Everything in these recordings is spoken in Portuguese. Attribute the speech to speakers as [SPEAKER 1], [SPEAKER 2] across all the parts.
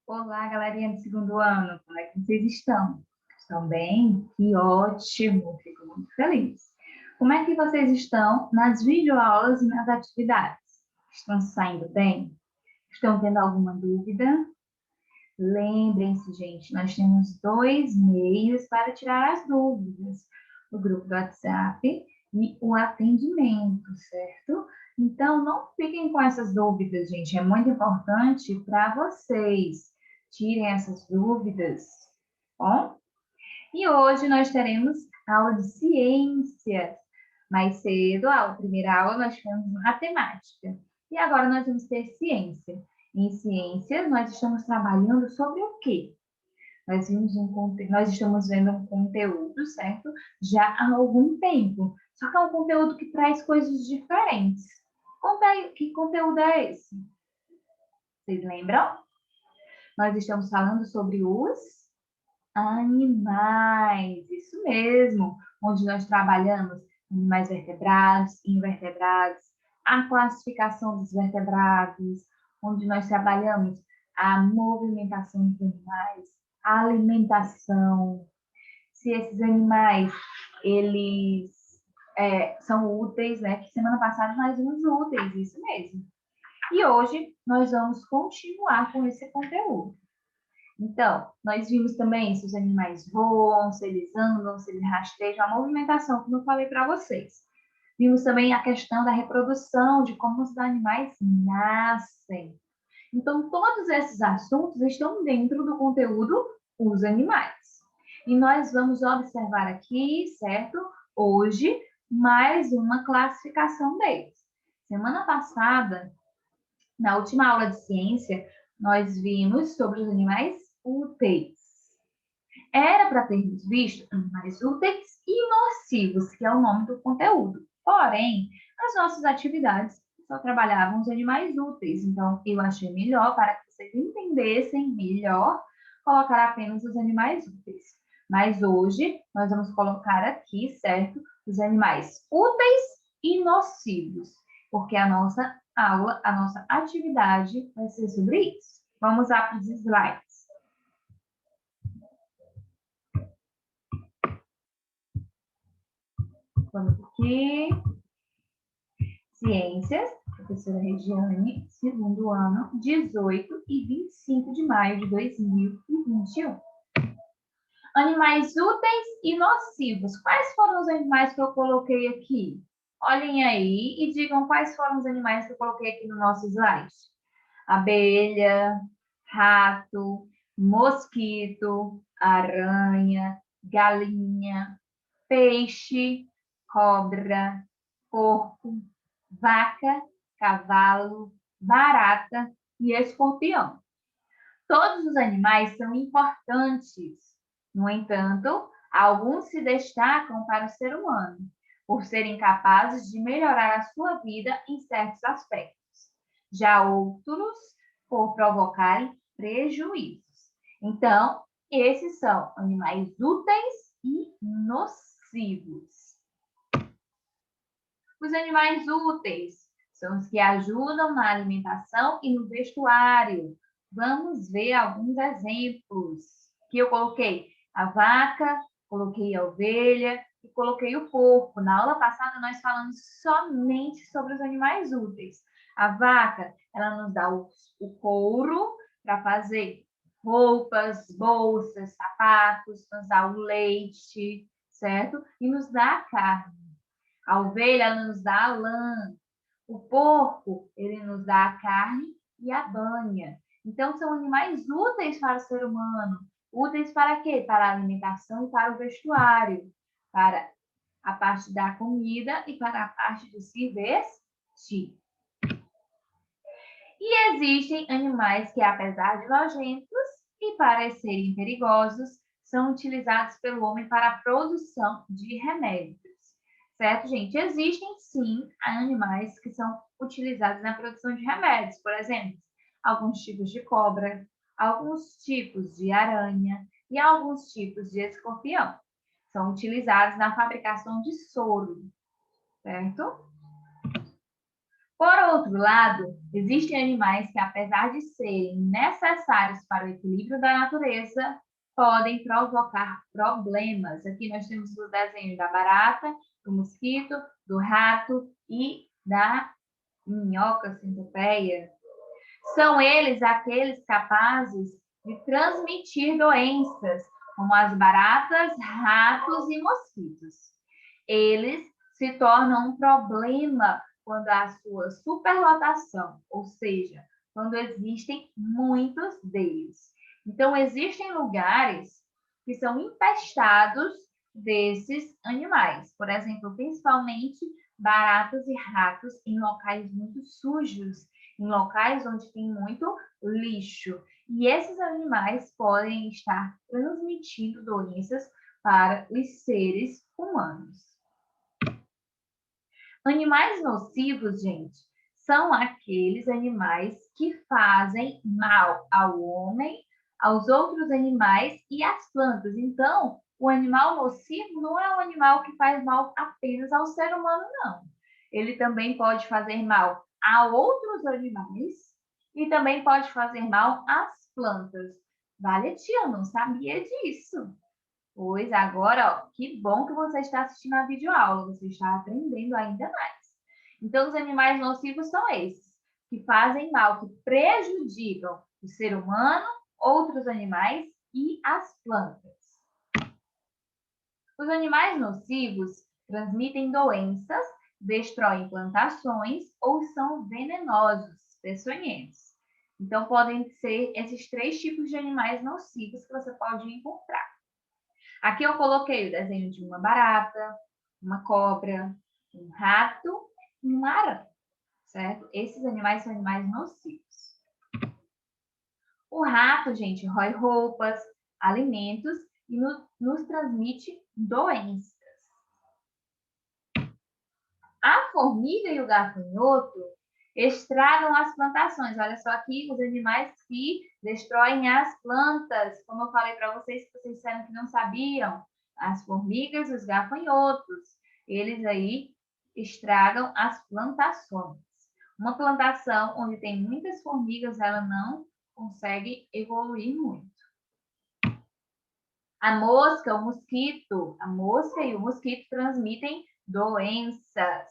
[SPEAKER 1] Olá, galerinha do segundo ano, como é que vocês estão? Estão bem? Que ótimo, fico muito feliz. Como é que vocês estão nas videoaulas e nas atividades? Estão saindo bem? Estão tendo alguma dúvida? Lembrem-se, gente, nós temos dois meios para tirar as dúvidas: o grupo do WhatsApp e o atendimento, certo? Então, não fiquem com essas dúvidas, gente. É muito importante para vocês. Tirem essas dúvidas, bom? E hoje nós teremos aula de ciências. Mais cedo, a primeira aula, nós tivemos matemática. E agora nós vamos ter ciência. Em ciências, nós estamos trabalhando sobre o quê? Nós estamos vendo um conteúdo, certo? Já há algum tempo. Só que é um conteúdo que traz coisas diferentes. Conta aí, que conteúdo é esse? Vocês lembram? Nós estamos falando sobre os animais, isso mesmo, onde nós trabalhamos animais vertebrados, invertebrados, a classificação dos vertebrados, onde nós trabalhamos a movimentação dos animais, a alimentação, se esses animais, eles são úteis, né? Que semana passada nós vimos úteis, isso mesmo. E hoje nós vamos continuar com esse conteúdo. Então, nós vimos também se os animais voam, se eles andam, se eles rastejam, a movimentação, como eu falei para vocês. Vimos também a questão da reprodução, de como os animais nascem. Então, todos esses assuntos estão dentro do conteúdo Os Animais. E nós vamos observar aqui, certo? Hoje, mais uma classificação deles. Semana passada, na última aula de ciência, nós vimos sobre os animais úteis. Era para termos visto animais úteis e nocivos, que é o nome do conteúdo. Porém, as nossas atividades só trabalhavam os animais úteis. Então, eu achei melhor, para que vocês entendessem melhor, colocar apenas os animais úteis. Mas hoje, nós vamos colocar aqui, certo? Os animais úteis e nocivos. Porque a nossa aula, a nossa atividade vai ser sobre isso. Vamos lá para os slides. Vamos aqui. Ciências, professora Regiane, segundo ano, 18 e 25 de maio de 2021. Animais úteis e nocivos. Quais foram os animais que eu coloquei aqui? Olhem aí e digam quais foram os animais que eu coloquei aqui no nosso slide. Abelha, rato, mosquito, aranha, galinha, peixe, cobra, porco, vaca, cavalo, barata e escorpião. Todos os animais são importantes. No entanto, alguns se destacam para o ser humano, por serem capazes de melhorar a sua vida em certos aspectos. Já outros, por provocarem prejuízos. Então, esses são animais úteis e nocivos. Os animais úteis são os que ajudam na alimentação e no vestuário. Vamos ver alguns exemplos. Que eu coloquei a vaca, coloquei a ovelha e coloquei o porco. Na aula passada nós falamos somente sobre os animais úteis. A vaca, ela nos dá o couro para fazer roupas, bolsas, sapatos, nos dá o leite, certo? E nos dá a carne. A ovelha, ela nos dá a lã. O porco, ele nos dá a carne e a banha. Então, são animais úteis para o ser humano. Úteis para quê? Para a alimentação e para o vestuário. Para a parte da comida e para a parte de se vestir. E existem animais que, apesar de nojentos e parecerem perigosos, são utilizados pelo homem para a produção de remédios. Certo, gente? Existem, sim, animais que são utilizados na produção de remédios. Por exemplo, alguns tipos de cobra, alguns tipos de aranha e alguns tipos de escorpião. São utilizados na fabricação de soro, certo? Por outro lado, existem animais que, apesar de serem necessários para o equilíbrio da natureza, podem provocar problemas. Aqui nós temos o desenho da barata, do mosquito, do rato e da minhoca centopeia. São eles aqueles capazes de transmitir doenças, como as baratas, ratos e mosquitos. Eles se tornam um problema quando há sua superlotação, ou seja, quando existem muitos deles. Então, existem lugares que são infestados desses animais, por exemplo, principalmente baratas e ratos em locais muito sujos, em locais onde tem muito lixo. E esses animais podem estar transmitindo doenças para os seres humanos. Animais nocivos, gente, são aqueles animais que fazem mal ao homem, aos outros animais e às plantas. Então, o animal nocivo não é um animal que faz mal apenas ao ser humano, não. Ele também pode fazer mal a outros animais e também pode fazer mal às plantas. Vale, tia, eu não sabia disso. Pois agora, ó, que bom que você está assistindo a videoaula, você está aprendendo ainda mais. Então, os animais nocivos são esses, que fazem mal, que prejudicam o ser humano, outros animais e as plantas. Os animais nocivos transmitem doenças, destroem plantações ou são venenosos, peçonhentos. Então, podem ser esses 3 tipos de animais nocivos que você pode encontrar. Aqui eu coloquei o desenho de uma barata, uma cobra, um rato e uma aranha, certo? Esses animais são animais nocivos. O rato, gente, rói roupas, alimentos e nos transmite doenças. A formiga e o gafanhoto estragam as plantações. Olha só aqui os animais que destroem as plantas. Como eu falei para vocês, que vocês disseram que não sabiam, as formigas e os gafanhotos, eles aí estragam as plantações. Uma plantação onde tem muitas formigas, ela não consegue evoluir muito. A mosca, o mosquito, a mosca e o mosquito transmitem doenças.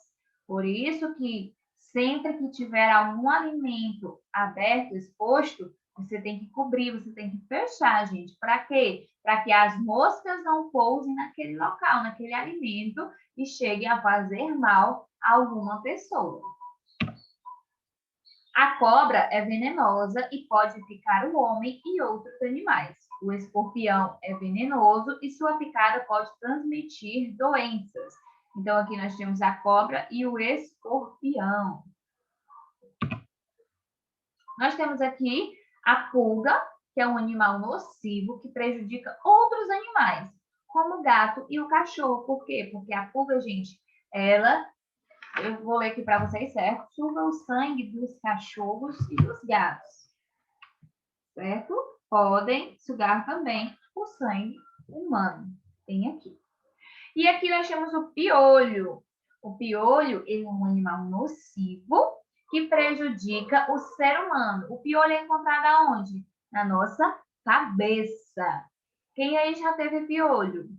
[SPEAKER 1] Por isso que sempre que tiver algum alimento aberto, exposto, você tem que cobrir, você tem que fechar, gente. Para quê? Para que as moscas não pousem naquele local, naquele alimento e cheguem a fazer mal a alguma pessoa. A cobra é venenosa e pode picar o homem e outros animais. O escorpião é venenoso e sua picada pode transmitir doenças. Então, aqui nós temos a cobra e o escorpião. Nós temos aqui a pulga, que é um animal nocivo que prejudica outros animais, como o gato e o cachorro. Por quê? Porque a pulga, gente, ela, eu vou ler aqui para vocês, certo? Suga o sangue dos cachorros e dos gatos, certo? Podem sugar também o sangue humano. Tem aqui. E aqui nós temos o piolho. O piolho é um animal nocivo que prejudica o ser humano. O piolho é encontrado aonde? Na nossa cabeça. Quem aí já teve piolho?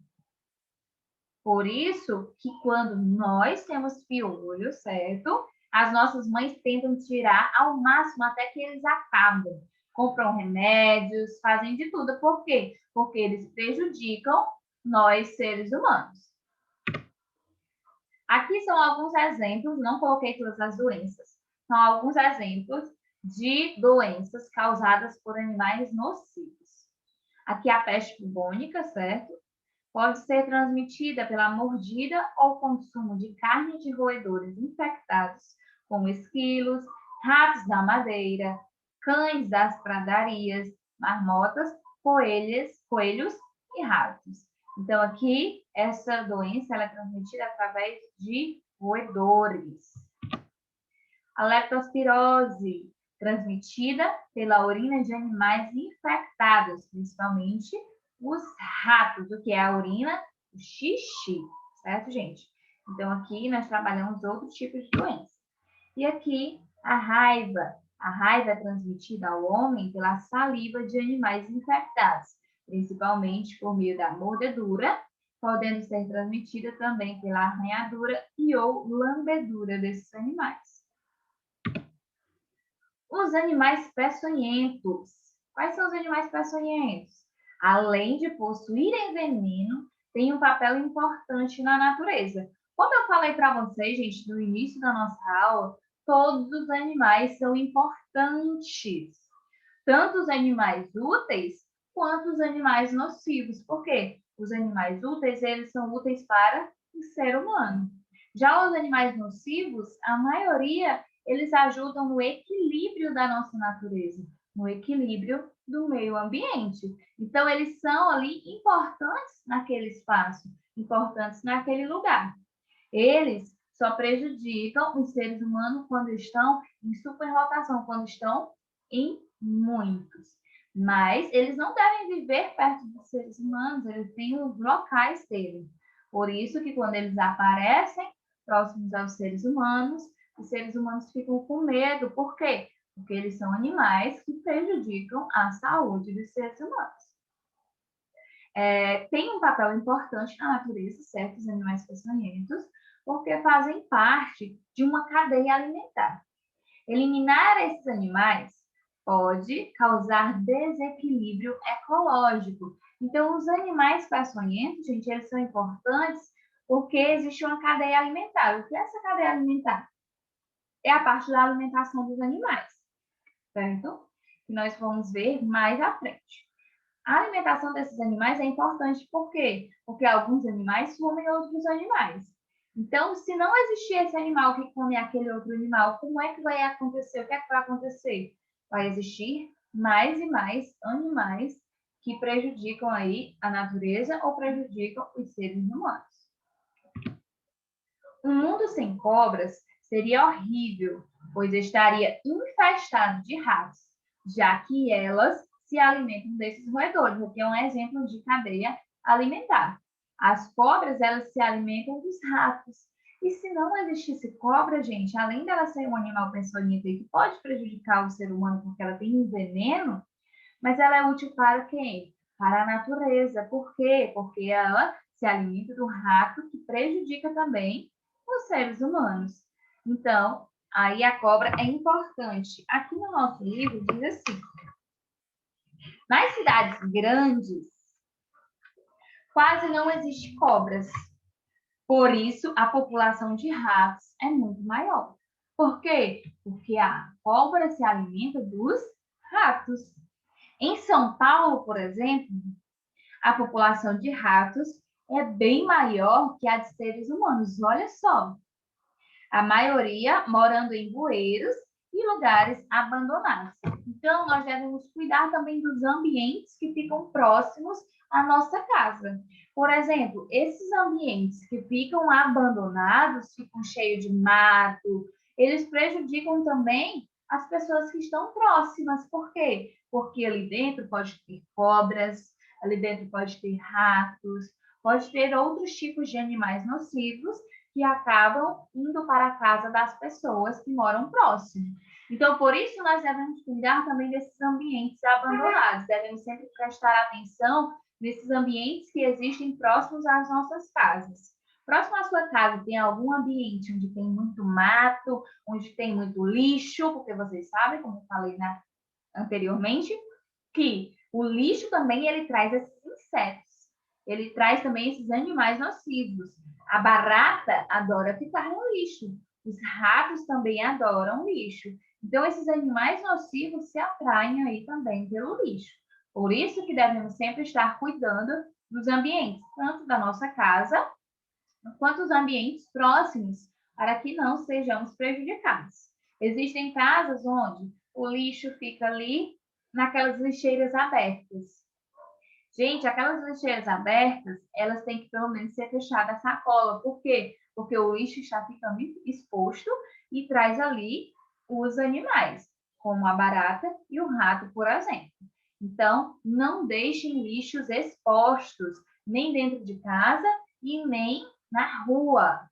[SPEAKER 1] Por isso que quando nós temos piolho, certo? As nossas mães tentam tirar ao máximo até que eles acabam. Compram remédios, fazem de tudo. Por quê? Porque eles prejudicam nós, seres humanos. Aqui são alguns exemplos, não coloquei todas as doenças, são alguns exemplos de doenças causadas por animais nocivos. Aqui a peste bubônica, certo? Pode ser transmitida pela mordida ou consumo de carne de roedores infectados, como esquilos, ratos da madeira, cães das pradarias, marmotas, coelhos e ratos. Então, aqui, essa doença ela é transmitida através de roedores. A leptospirose, transmitida pela urina de animais infectados, principalmente os ratos. O que é a urina? O xixi, certo, gente? Então, aqui nós trabalhamos outros tipos de doença. E aqui, a raiva. A raiva é transmitida ao homem pela saliva de animais infectados, principalmente por meio da mordedura, podendo ser transmitida também pela arranhadura e ou lambedura desses animais. Os animais peçonhentos. Quais são os animais peçonhentos? Além de possuírem veneno, têm um papel importante na natureza. Como eu falei para vocês, gente, no início da nossa aula, todos os animais são importantes. Tanto os animais úteis quanto os animais nocivos. Por quê? Os animais úteis, eles são úteis para o ser humano. Já os animais nocivos, a maioria, eles ajudam no equilíbrio da nossa natureza, no equilíbrio do meio ambiente. Então, eles são ali importantes naquele espaço, importantes naquele lugar. Eles só prejudicam os seres humanos quando estão em superlotação, quando estão em muitos. Mas eles não devem viver perto dos seres humanos, eles têm os locais deles. Por isso que quando eles aparecem próximos aos seres humanos, os seres humanos ficam com medo. Por quê? Porque eles são animais que prejudicam a saúde dos seres humanos. Tem um papel importante na natureza, certos animais peçonhentos, porque fazem parte de uma cadeia alimentar. Eliminar esses animais pode causar desequilíbrio ecológico. Então, os animais peçonhentos, gente, eles são importantes porque existe uma cadeia alimentar. O que é essa cadeia alimentar? É a parte da alimentação dos animais, certo? Que nós vamos ver mais à frente. A alimentação desses animais é importante, por quê? Porque alguns animais comem outros animais. Então, se não existir esse animal que come aquele outro animal, como é que vai acontecer? O que é que vai acontecer? Vai existir mais e mais animais que prejudicam aí a natureza ou prejudicam os seres humanos. Um mundo sem cobras seria horrível, pois estaria infestado de ratos, já que elas se alimentam desses roedores, o que é um exemplo de cadeia alimentar. As cobras, elas se alimentam dos ratos. E se não existisse cobra, gente, além dela ser um animal peçonhento que pode prejudicar o ser humano porque ela tem um veneno, mas ela é útil para quem? Para a natureza. Por quê? Porque ela se alimenta do rato, que prejudica também os seres humanos. Então, aí a cobra é importante. Aqui no nosso livro diz assim: nas cidades grandes, quase não existe cobras. Por isso, a população de ratos é muito maior. Por quê? Porque a cobra se alimenta dos ratos. Em São Paulo, por exemplo, a população de ratos é bem maior que a de seres humanos. Olha só, a maioria morando em bueiros e lugares abandonados. Então, nós devemos cuidar também dos ambientes que ficam próximos à nossa casa. Por exemplo, esses ambientes que ficam abandonados, ficam cheios de mato, eles prejudicam também as pessoas que estão próximas. Por quê? Porque ali dentro pode ter cobras, ali dentro pode ter ratos, pode ter outros tipos de animais nocivos que acabam indo para a casa das pessoas que moram próximo. Então, por isso, nós devemos cuidar também desses ambientes abandonados. Devemos sempre prestar atenção nesses ambientes que existem próximos às nossas casas. Próximo à sua casa, tem algum ambiente onde tem muito mato, onde tem muito lixo, porque vocês sabem, como eu falei anteriormente, que o lixo também ele traz esses insetos. Ele traz também esses animais nocivos. A barata adora ficar no lixo. Os ratos também adoram lixo. Então, esses animais nocivos se atraem aí também pelo lixo. Por isso que devemos sempre estar cuidando dos ambientes, tanto da nossa casa, quanto os ambientes próximos, para que não sejamos prejudicados. Existem casas onde o lixo fica ali naquelas lixeiras abertas. Gente, aquelas lixeiras abertas, elas têm que pelo menos ser fechadas a sacola. Por quê? Porque o lixo está ficando exposto e traz ali os animais, como a barata e o rato, por exemplo. Então, não deixem lixos expostos, nem dentro de casa e nem na rua,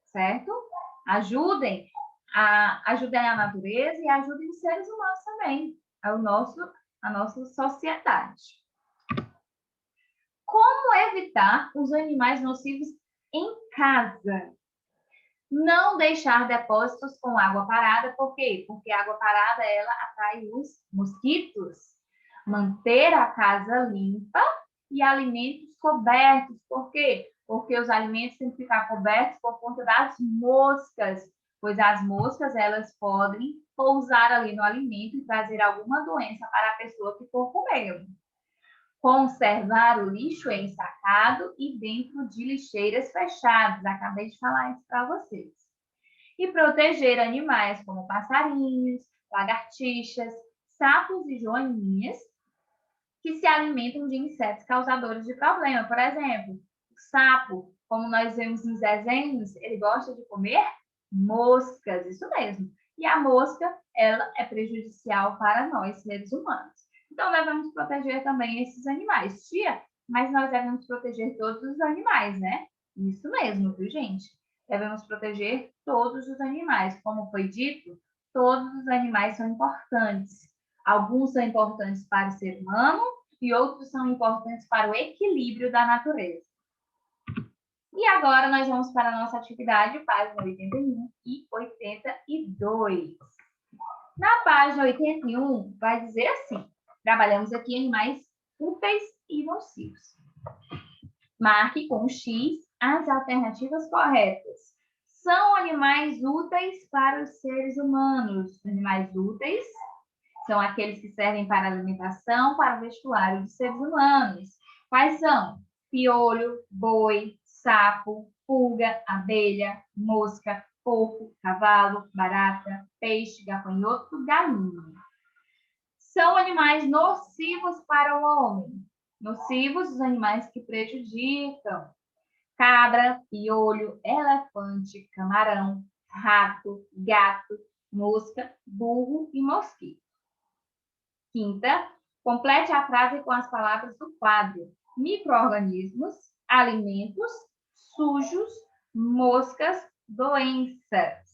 [SPEAKER 1] certo? Ajudem ajudem a natureza e ajudem os seres humanos também, a nossa sociedade. Como evitar os animais nocivos em casa? Não deixar depósitos com água parada, por quê? Porque a água parada, ela atrai os mosquitos. Manter a casa limpa e alimentos cobertos, por quê? Porque os alimentos têm que ficar cobertos por conta das moscas, pois as moscas, elas podem pousar ali no alimento e trazer alguma doença para a pessoa que for comer. Conservar o lixo ensacado e dentro de lixeiras fechadas. Acabei de falar isso para vocês. E proteger animais como passarinhos, lagartixas, sapos e joaninhas que se alimentam de insetos causadores de problema. Por exemplo, o sapo, como nós vemos nos desenhos, ele gosta de comer moscas, isso mesmo. E a mosca, ela é prejudicial para nós, seres humanos. Então, devemos proteger também esses animais. Tia, mas nós devemos proteger todos os animais, né? Isso mesmo, viu, gente? Devemos proteger todos os animais. Como foi dito, todos os animais são importantes. Alguns são importantes para o ser humano e outros são importantes para o equilíbrio da natureza. E agora nós vamos para a nossa atividade, página 81 e 82. Na página 81, vai dizer assim: trabalhamos aqui animais úteis e nocivos. Marque com X as alternativas corretas. São animais úteis para os seres humanos. Animais úteis são aqueles que servem para alimentação, para o vestuário dos seres humanos. Quais são? Piolho, boi, sapo, pulga, abelha, mosca, porco, cavalo, barata, peixe, gafanhoto, galinha. São animais nocivos para o homem. Nocivos, os animais que prejudicam. Cabra, piolho, elefante, camarão, rato, gato, mosca, burro e mosquito. Quinta, complete a frase com as palavras do quadro: micro-organismos, alimentos, sujos, moscas, doenças.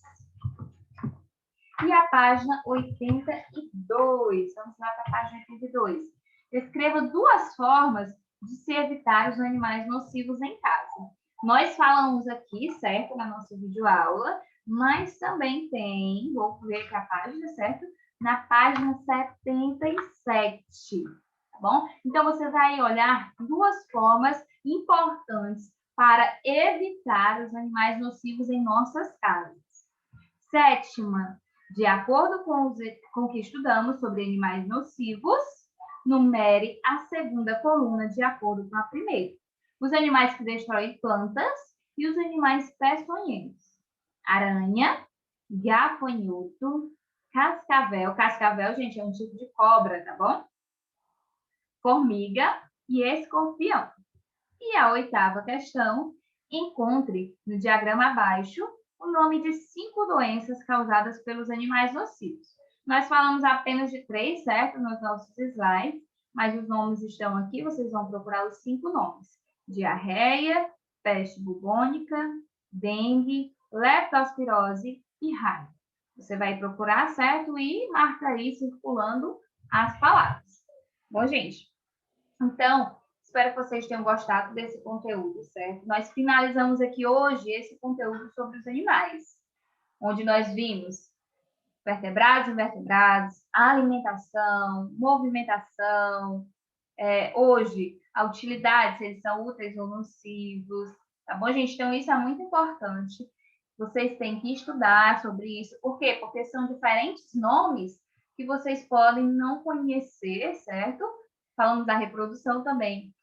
[SPEAKER 1] E a página 82. Vamos lá para a página 82. Escreva duas formas de se evitar os animais nocivos em casa. Nós falamos aqui, certo, na nossa videoaula, mas também tem, vou ver para a página, certo? Na página 77, tá bom? Então, você vai olhar duas formas importantes para evitar os animais nocivos em nossas casas. Sétima, de acordo com o que estudamos sobre animais nocivos, numere a segunda coluna de acordo com a primeira. Os animais que destroem plantas e os animais peçonhentos. Aranha, gafanhoto, cascavel. Cascavel, gente, é um tipo de cobra, tá bom? Formiga e escorpião. E a oitava questão, encontre no diagrama abaixo o nome de 5 doenças causadas pelos animais nocivos. Nós falamos apenas de 3, certo? Nos nossos slides, mas os nomes estão aqui, vocês vão procurar os 5 nomes. Diarreia, peste bubônica, dengue, leptospirose e raiva. Você vai procurar, certo? E marca aí circulando as palavras. Bom, gente, então, espero que vocês tenham gostado desse conteúdo, certo? Nós finalizamos aqui hoje esse conteúdo sobre os animais, onde nós vimos vertebrados e invertebrados, alimentação, movimentação, hoje, a utilidade, se eles são úteis ou nocivos, tá bom, gente? Então, isso é muito importante. Vocês têm que estudar sobre isso. Por quê? Porque são diferentes nomes que vocês podem não conhecer, certo? Falamos da reprodução também.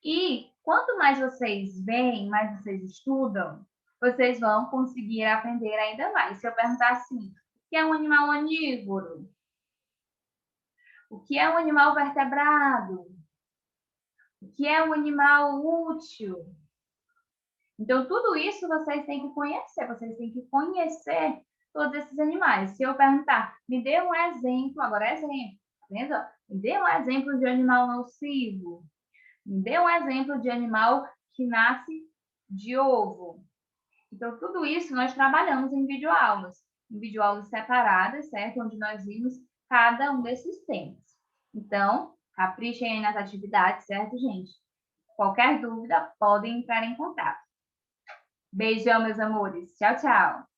[SPEAKER 1] E quanto mais vocês veem, mais vocês estudam, vocês vão conseguir aprender ainda mais. Se eu perguntar assim, o que é um animal onívoro? O que é um animal vertebrado? O que é um animal útil? Então, tudo isso vocês têm que conhecer. Vocês têm que conhecer todos esses animais. Se eu perguntar, me dê um exemplo, agora é exemplo, tá vendo? Me dê um exemplo de animal nocivo. Me dê um exemplo de animal que nasce de ovo. Então, tudo isso nós trabalhamos em videoaulas. em videoaulas separadas, certo? Onde nós vimos cada um desses temas. Então, caprichem aí nas atividades, certo, gente? Qualquer dúvida, podem entrar em contato. Beijão, meus amores. Tchau, tchau.